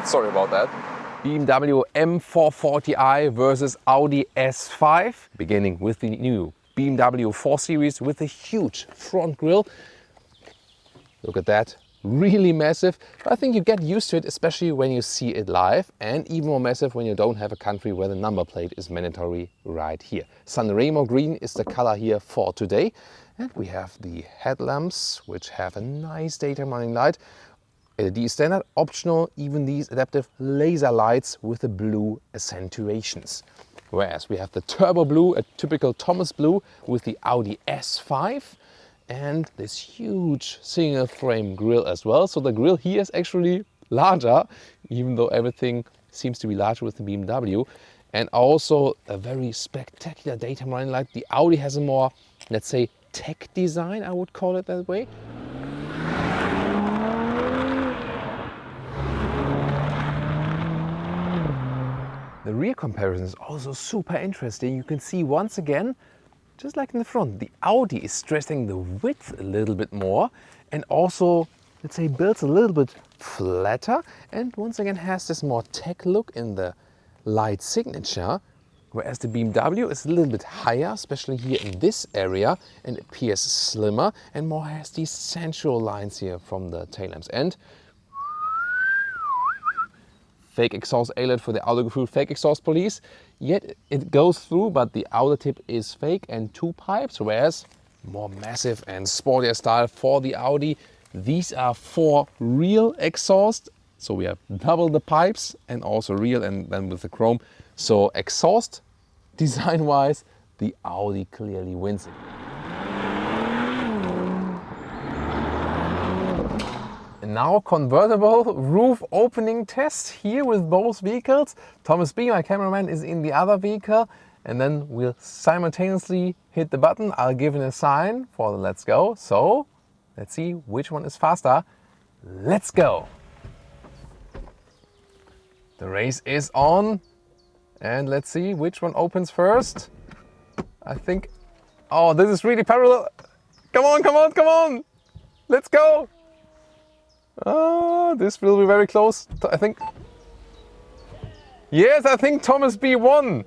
Sorry about that. BMW M440i versus Audi A5. Beginning with the new BMW 4 Series with a huge front grille. Look at that. Really massive. I think you get used to it, especially when you see it live, and even more massive when you don't have a country where the number plate is mandatory right here. Sanremo green is the color here for today. And we have the headlamps, which have a nice daytime running light. LED standard, optional, even these adaptive laser lights with the blue accentuations. Whereas we have the turbo blue, a typical Thomas blue with the Audi A5. And this huge single frame grille as well. So the grille here is actually larger, even though everything seems to be larger with the BMW. And also a very spectacular daytime running light. The Audi has a more, let's say, tech design, I would call it that way. The rear comparison is also super interesting. You can see once again, just like in the front, the Audi is stressing the width a little bit more and also, let's say, builds a little bit flatter and once again has this more tech look in the light signature, whereas the BMW is a little bit higher, especially here in this area, and appears slimmer and more has these sensual lines here from the tail lamps. And fake exhaust eyelet for the Autogefühl fake exhaust police. Yet it goes through, but the outer tip is fake and 2 pipes, whereas more massive and sportier style for the Audi. These are 4 real exhaust. So we have double the pipes and also real and then with the chrome. So exhaust design wise, the Audi clearly wins it. And now convertible roof opening test here with both vehicles. Thomas B, my cameraman, is in the other vehicle and then we'll simultaneously hit the button. I'll give it a sign for the let's go. So let's see which one is faster. Let's go. The race is on and let's see which one opens first. I think, oh, this is really parallel. Come on, come on, come on. Let's go. This will be very close, I think. Yes, I think Thomas B won.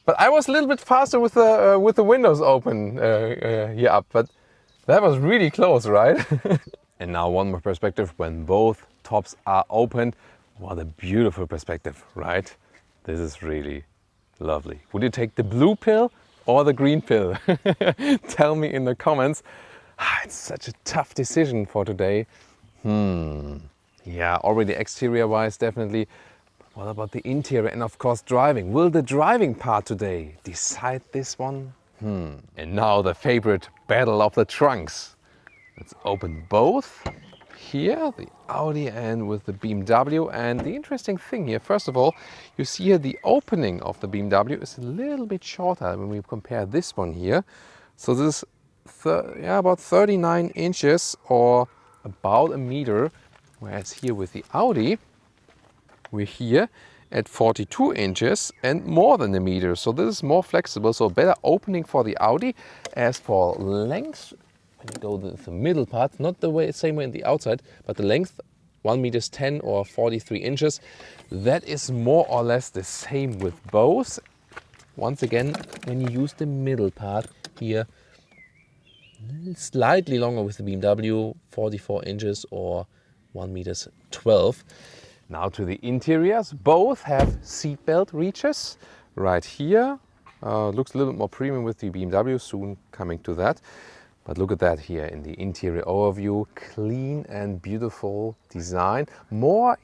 But I was a little bit faster with the windows open here up, but that was really close, right? And now one more perspective when both tops are opened. What a beautiful perspective, right? This is really lovely. Would you take the blue pill or the green pill? Tell me in the comments. It's such a tough decision for today. Yeah, already exterior wise, definitely. What about the interior and of course driving? Will the driving part today decide this one? And now the favorite battle of the trunks. Let's open both. Here, the Audi and with the BMW. And the interesting thing here, first of all, you see here the opening of the BMW is a little bit shorter when we compare this one here. So this is about 39 inches or about a meter, whereas here with the Audi, we're here at 42 inches and more than a meter. So this is more flexible, so better opening for the Audi. As for length, when you go to the middle part, not the same way in the outside, but the length, 1 meter 10 or 43 inches. That is more or less the same with both. Once again, when you use the middle part here, slightly longer with the BMW, 44 inches or 1 meter 12. Now to the interiors. Both have seatbelt reaches right here. Looks a little bit more premium with the BMW, soon coming to that. But look at that here in the interior overview. Clean and beautiful design. More,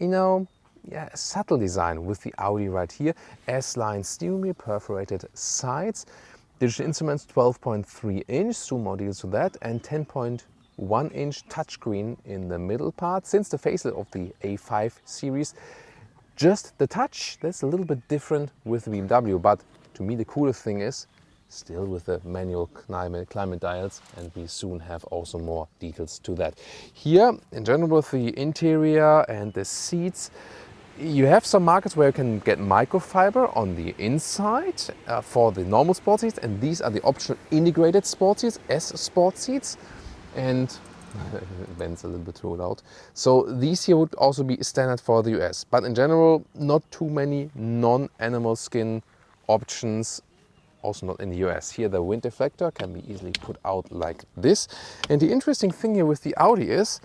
subtle design with the Audi right here. S-line steering wheel, perforated sides. Digital instruments 12.3 inch, soon more details to that, and 10.1 inch touchscreen in the middle part. Since the facelift of the A5 series, just the touch, that's a little bit different with the BMW, but to me the coolest thing is still with the manual climate dials, and we soon have also more details to that. Here, in general, with the interior and the seats, you have some markets where you can get microfiber on the inside for the normal sport seats, and these are the optional integrated sport seats, S sport seats. And It bends a little bit too loud. So these here would also be standard for the US, but in general, not too many non-animal skin options, also not in the US. Here the wind deflector can be easily put out like this. And the interesting thing here with the Audi is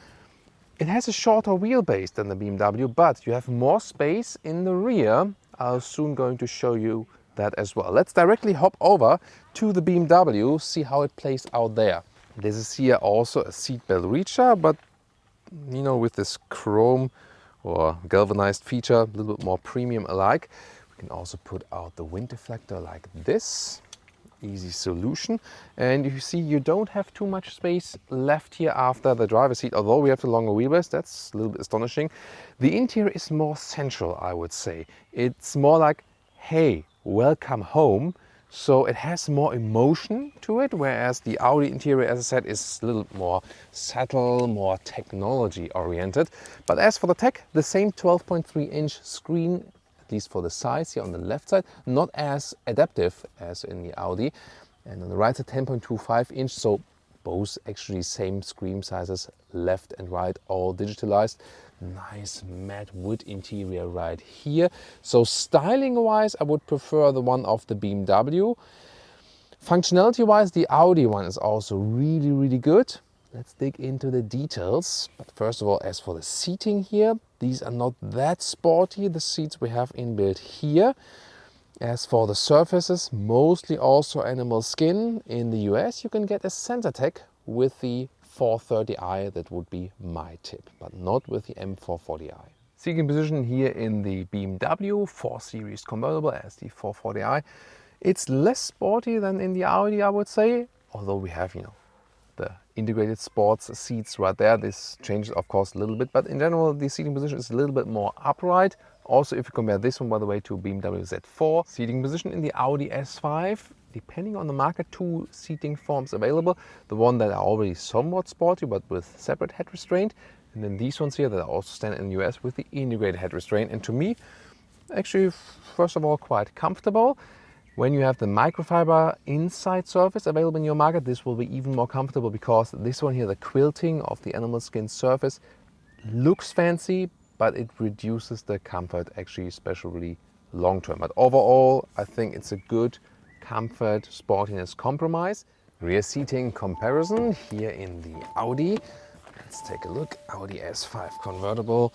it has a shorter wheelbase than the BMW, but you have more space in the rear. I'm soon going to show you that as well. Let's directly hop over to the BMW, see how it plays out there. This is here also a seatbelt reacher, but you know, with this chrome or galvanized feature, a little bit more premium alike. We can also put out the wind deflector like this. Easy solution. And you see you don't have too much space left here after the driver's seat, although we have the longer wheelbase. That's a little bit astonishing. The interior is more central, I would say. It's more like, hey, welcome home. So it has more emotion to it, whereas the Audi interior, as I said, is a little more subtle, more technology oriented. But as for the tech, the same 12.3-inch screen, at least for the size here on the left side, not as adaptive as in the Audi. And on the right side, 10.25-inch, so both actually same screen sizes, left and right, all digitalized. Nice matte wood interior right here. So styling wise, I would prefer the one of the BMW. Functionality wise, the Audi one is also really, really good. Let's dig into the details. But first of all, as for the seating here, these are not that sporty, the seats we have inbuilt here. As for the surfaces, mostly also animal skin. In the US, you can get a SensorTech with the 430i, that would be my tip, but not with the M440i. Seating position here in the BMW 4 Series convertible as the 440i. It's less sporty than in the Audi, I would say, although we have, you know, the integrated sports seats right there. This changes, of course, a little bit, but in general, the seating position is a little bit more upright. Also, if you compare this one, by the way, to BMW Z4, seating position in the Audi S5, depending on the market, two seating forms available. The one that are already somewhat sporty, but with separate head restraint. And then these ones here that are also standard in the US with the integrated head restraint. And to me, actually, first of all, quite comfortable. When you have the microfiber inside surface available in your market, this will be even more comfortable because this one here, the quilting of the animal skin surface, looks fancy, but it reduces the comfort actually, especially long term. But overall, I think it's a good comfort, sportiness compromise. Rear seating comparison here in the Audi. Let's take a look. Audi A5 convertible.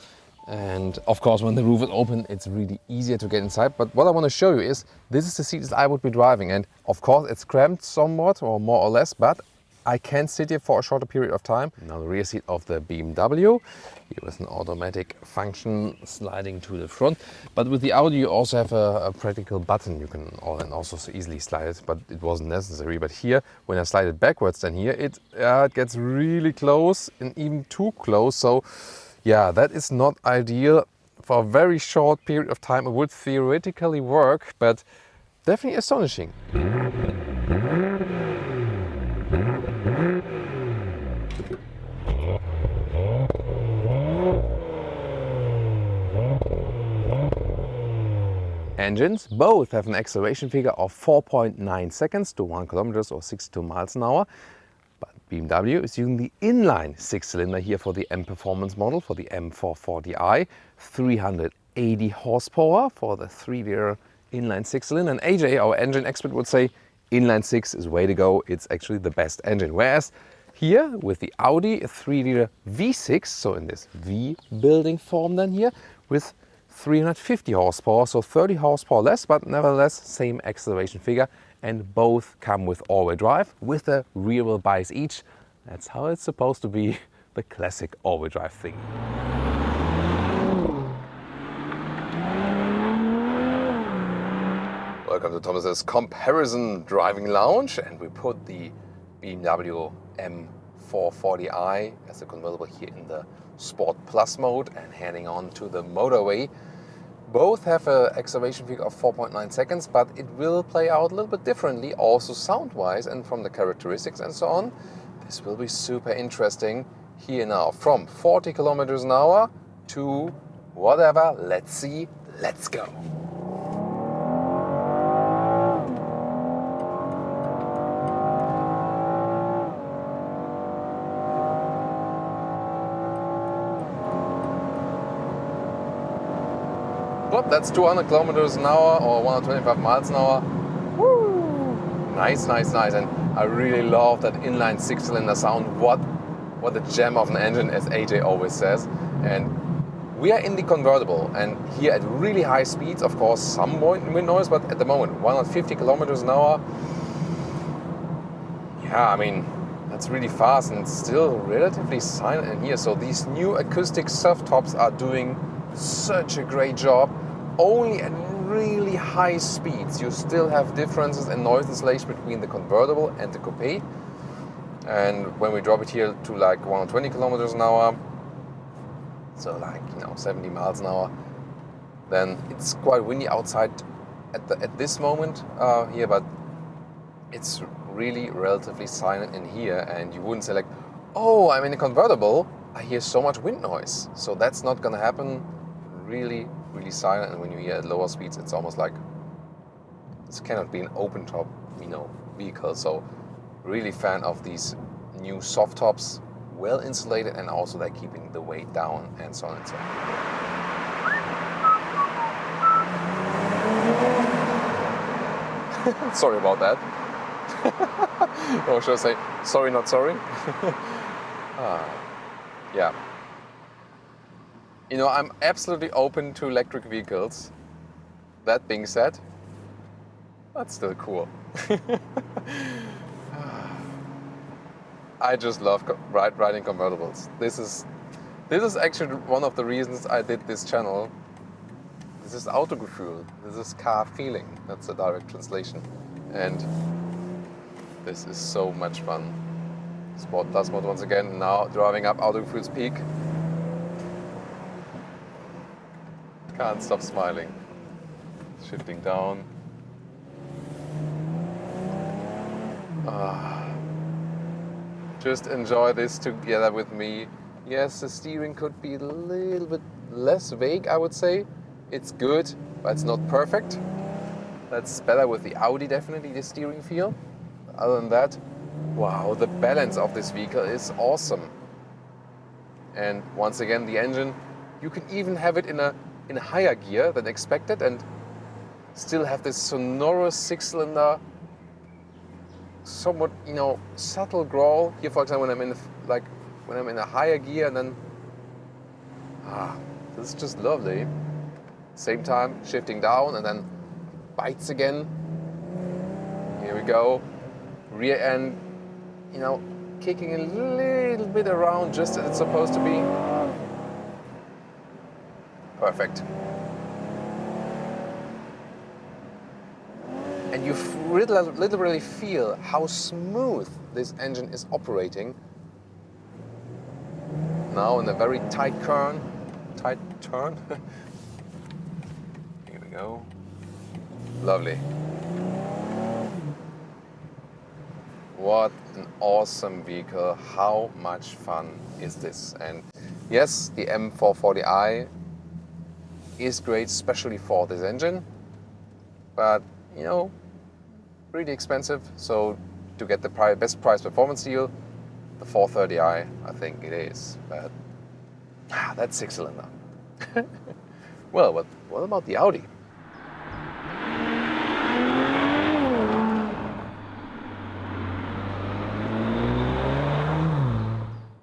And of course, when the roof is open, it's really easier to get inside. But what I want to show you is, this is the seat that I would be driving. And of course, it's cramped somewhat, or more or less, but I can sit here for a shorter period of time. Now the rear seat of the BMW, here with an automatic function sliding to the front. But with the Audi, you also have a practical button. You can also so easily slide it, but it wasn't necessary. But here, when I slide it backwards, then here, it gets really close and even too close. So yeah, that is not ideal. For a very short period of time, it would theoretically work, but definitely astonishing. Engines both have an acceleration figure of 4.9 seconds to 1 kilometers or 62 miles an hour. But BMW is using the inline 6-cylinder here for the M Performance model, for the M440i, 380 horsepower for the 3-liter inline 6-cylinder. And AJ, our engine expert, would say inline 6 is way to go. It's actually the best engine. Whereas here with the Audi, a 3-liter V6, so in this V building form then here, with 350 horsepower, so 30 horsepower less, but nevertheless same acceleration figure, and both come with all-wheel drive with a rear-wheel bias each. That's how it's supposed to be, the classic all-wheel drive thing. Welcome to Thomas's Comparison Driving Lounge, and we put the BMW M440i as a convertible here in the Sport Plus mode and heading on to the motorway. Both have an acceleration figure of 4.9 seconds, but it will play out a little bit differently, also sound-wise and from the characteristics and so on. This will be super interesting here now. From 40 kilometers an hour to whatever, let's see, let's go. that's 200 kilometers an hour or 125 miles an hour. Woo! Nice, nice, nice. And I really love that inline six-cylinder sound. What a gem of an engine, as AJ always says. And we are in the convertible, and here at really high speeds, of course, some wind noise, but at the moment, 150 kilometers an hour. Yeah, I mean, that's really fast and still relatively silent in here. So these new acoustic soft tops are doing such a great job. Only at really high speeds, you still have differences in noise insulation between the convertible and the coupe. And when we drop it here to like 120 kilometers an hour, so like 70 miles an hour, then it's quite windy outside at this moment here, but it's really relatively silent in here, and you wouldn't say like, oh, I'm in a convertible, I hear so much wind noise. So that's not gonna happen. Really, really silent, and when you hear at lower speeds, it's almost like this cannot be an open top, vehicle. So really fan of these new soft tops, well insulated, and also they're keeping the weight down, and so on and so on. Sorry about that. Or should I say, sorry, not sorry? Yeah. I'm absolutely open to electric vehicles. That being said, that's still cool. I just love riding convertibles. This is actually one of the reasons I did this channel. This is Autogefühl. This is car feeling. That's the direct translation. And this is so much fun. Sport Plus mode once again. Now driving up Autogefühl's peak. Can't stop smiling. Shifting down. Just enjoy this together with me. Yes, the steering could be a little bit less vague, I would say. It's good, but it's not perfect. That's better with the Audi, definitely, the steering feel. Other than that, wow, the balance of this vehicle is awesome. And once again, the engine, you can even have it in a higher gear than expected and still have this sonorous six-cylinder, somewhat subtle growl. Here, for example, when I'm in a higher gear, and then this is just lovely. Same time, shifting down and then bites again. Here we go. Rear end, kicking a little bit around just as it's supposed to be. Perfect. And you literally feel how smooth this engine is operating. Now in a very tight turn. Here we go. Lovely. What an awesome vehicle. How much fun is this? And yes, the M440i is great, especially for this engine. But, pretty expensive. So to get the best price performance deal, the 430i, I think it is. But that's six-cylinder. Well, what about the Audi?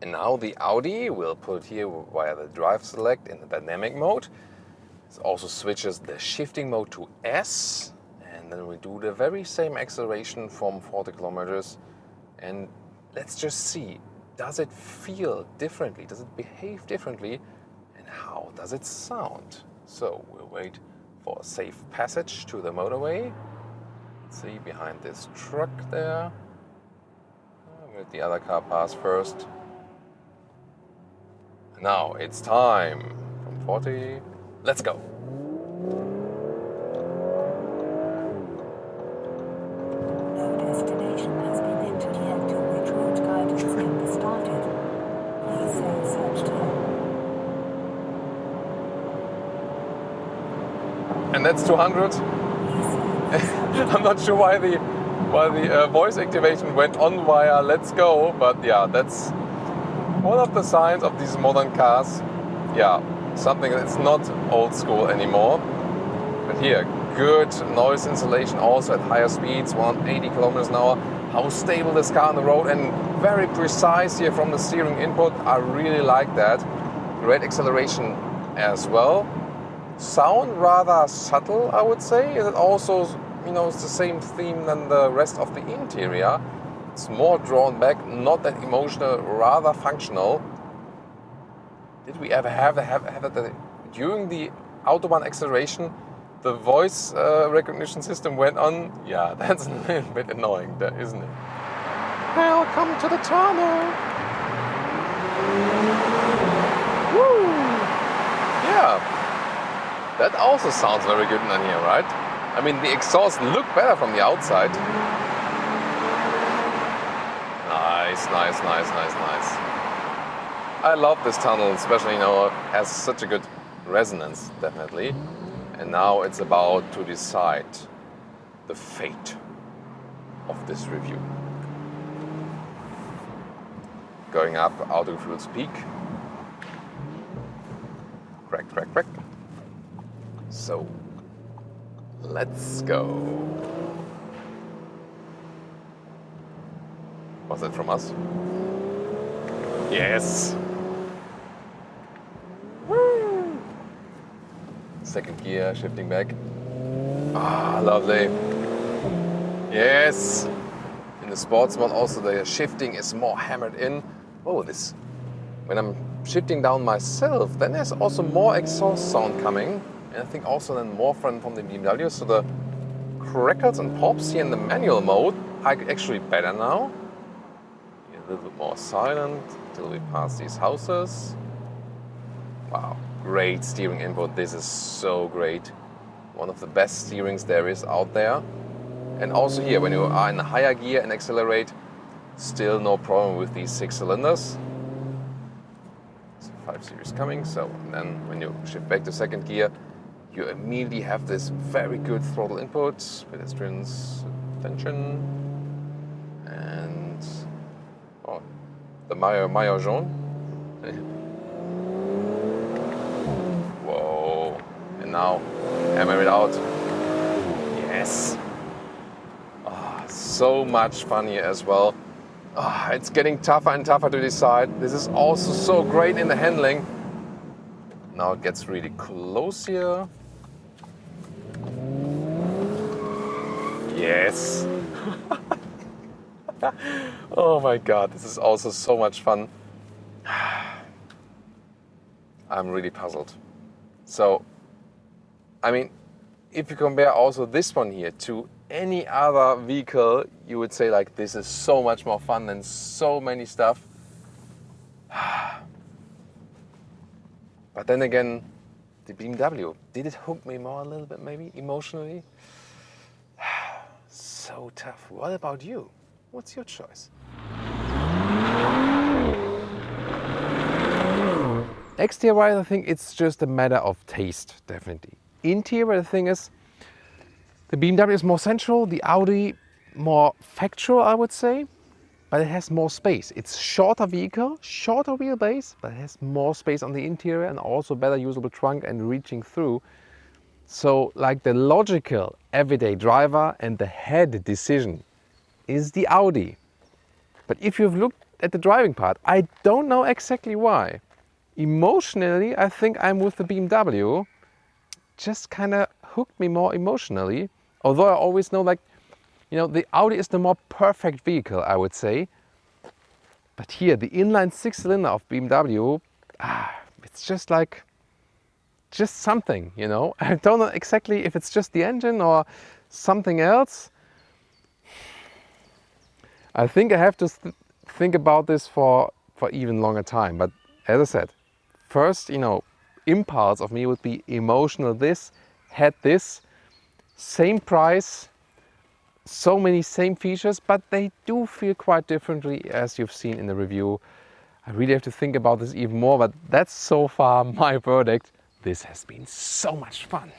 And now the Audi will put here via the drive select in the dynamic mode. It also switches the shifting mode to S. And then we do the very same acceleration from 40 kilometers. And let's just see, does it feel differently? Does it behave differently? And how does it sound? So we'll wait for a safe passage to the motorway. Let's see, behind this truck there. Let the other car pass first. Now it's time. From 40, let's go. No destination has been entered yet to which route guidance can be started. Please say search term. And that's 200. I'm not sure why the voice activation went on via let's go, but yeah, that's one of the signs of these modern cars. Yeah, something that's not old school anymore. But here, good noise insulation also at higher speeds, 180 kilometers an hour. How stable this car on the road, and very precise here from the steering input. I really like that. Great acceleration as well. Sound rather subtle, I would say. Is it also, you know, it's the same theme than the rest of the interior. It's more drawn back, not that emotional, rather functional. Did we ever have that during the Autobahn acceleration, the voice recognition system went on? Yeah, that's a little bit annoying, isn't it? Welcome to the tunnel. Woo! Yeah, that also sounds very good in here, right? I mean, the exhaust look better from the outside. Nice. I love this tunnel, especially, you know, it has such a good resonance, definitely. And now it's about to decide the fate of this review. Going up Autogefühl's peak. Crack. So, let's go. Was that from us? Yes. Woo. Second gear, shifting back. Ah, lovely. Yes. In the sports mode also the shifting is more hammered in. Oh, this. When I'm shifting down myself, then there's also more exhaust sound coming. And I think also then more from the BMW. So the crackles and pops here in the manual mode are actually better now. A little bit more silent until we pass these houses. Wow, great steering input. This is so great. One of the best steerings there is out there. And also here, when you are in a higher gear and accelerate, still no problem with these 6 cylinders. So 5 series coming. So then when you shift back to second gear, you immediately have this very good throttle input, pedestrians attention, and the maillot jaune. Whoa! And now hammer it out. Yes. So much fun here as well. It's getting tougher and tougher to decide. This is also so great in the handling. Now it gets really close here. Yes. Oh my God, this is also so much fun. I'm really puzzled. So, I mean, if you compare also this one here to any other vehicle, you would say like this is so much more fun and so many stuff. But then again, the BMW, did it hook me more a little bit maybe emotionally? So tough. What about you? What's your choice? Exterior, I think it's just a matter of taste, definitely. Interior, the thing is, the BMW is more central, the Audi more factual, I would say, but it has more space. It's shorter vehicle, shorter wheelbase, but it has more space on the interior and also better usable trunk and reaching through. So like the logical everyday driver and the head decision is the Audi. But if you've looked at the driving part, I don't know exactly why. Emotionally, I think I'm with the BMW. Just kind of hooked me more emotionally. Although I always know, like, you know, the Audi is the more perfect vehicle, I would say. But here, the inline 6-cylinder of BMW, it's just like, just something, you know. I don't know exactly if it's just the engine or something else. I think I have to think about this for even longer time. But as I said, first, you know, impulse of me would be emotional this, had this, same price, so many same features, but they do feel quite differently as you've seen in the review. I really have to think about this even more, but that's so far my verdict. This has been so much fun.